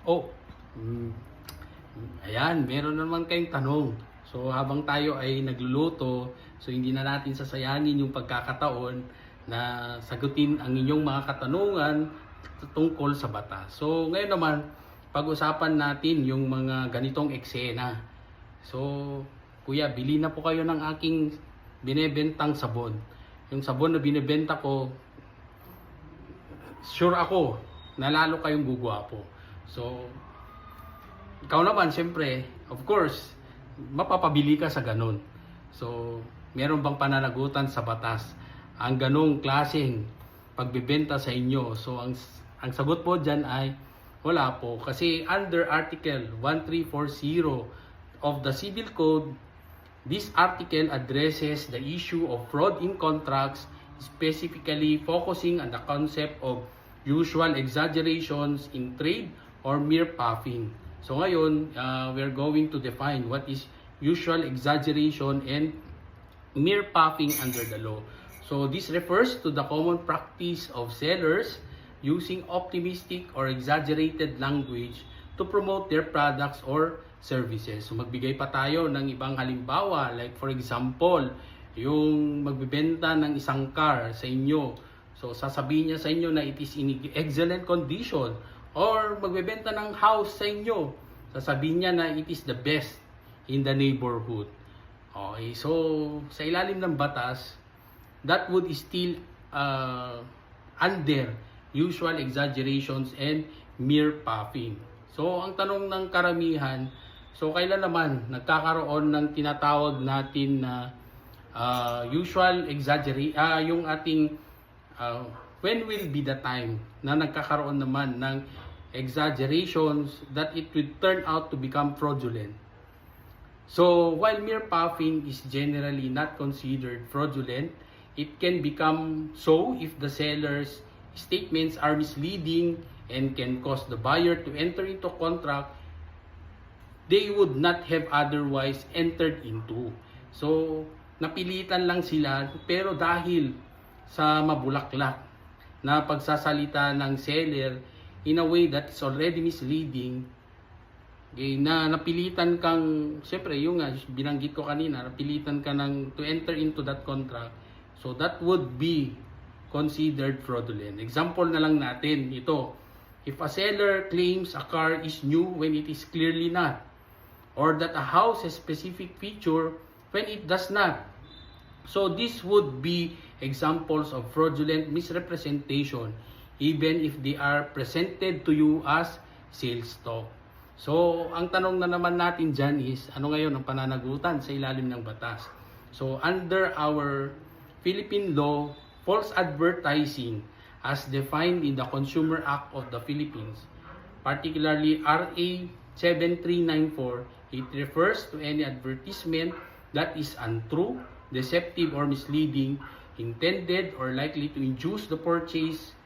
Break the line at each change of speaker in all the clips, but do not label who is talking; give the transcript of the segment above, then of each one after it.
Oh, mm, ayan, meron naman kayong tanong. So habang tayo ay nagluluto, so hindi na natin sasayangin yung pagkakataon na sagutin ang inyong mga katanungan tungkol sa batas. So ngayon naman, pag-usapan natin yung mga ganitong eksena. So, kuya, bili na po kayo ng aking binebentang sabon. Yung sabon na binebenta ko, sure ako na lalo kayong gugwapo. So, ikaw naman, syempre, of course, mapapabili ka sa ganun. So, meron bang pananagutan sa batas ang ganung klaseng pagbebenta sa inyo? So, ang sagot po dyan ay wala po. Kasi under Article 1340 of the Civil Code, this article addresses the issue of fraud in contracts, specifically focusing on the concept of usual exaggerations in trade or mere puffing. So ngayon, we're going to define what is usual exaggeration and mere puffing under the law. So this refers to the common practice of sellers using optimistic or exaggerated language to promote their products or services. So magbigay pa tayo ng ibang halimbawa, like for example, yung magbebenta ng isang car sa inyo. So sasabihin niya sa inyo na it is in excellent condition, or magbebenta ng house sa inyo. Sasabihin niya na it is the best in the neighborhood. Okay, so sa ilalim ng batas, that would still under usual exaggerations and mere puffing. So ang tanong ng karamihan, so kailan naman nagkakaroon ng tinatawag natin na usual yung ating when will be the time na nagkakaroon naman ng exaggerations that it would turn out to become fraudulent. So while mere puffing is generally not considered fraudulent, it can become so if the seller's statements are misleading and can cause the buyer to enter into contract they would not have otherwise entered into. So, napilitan lang sila, pero dahil sa mabulaklak na pagsasalita ng seller in a way that is already misleading, na napilitan kang, siyempre yung binanggit ko kanina, napilitan ka to enter into that contract, so that would be considered fraudulent. Example na lang natin ito. If a seller claims a car is new when it is clearly not, or that a house has specific feature when it does not. So this would be examples of fraudulent misrepresentation even if they are presented to you as sales talk. So ang tanong na naman natin dyan is, ano ngayon ang pananagutan sa ilalim ng batas? So under our Philippine law, false advertising as defined in the Consumer Act of the Philippines, particularly RA 7394, it refers to any advertisement that is untrue, deceptive, or misleading, intended or likely to induce the purchase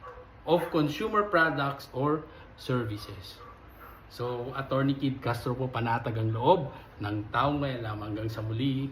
of consumer products or services. So, Attorney Kid Castro po, panatag ang loob ng taong may alam. Hanggang sa muli.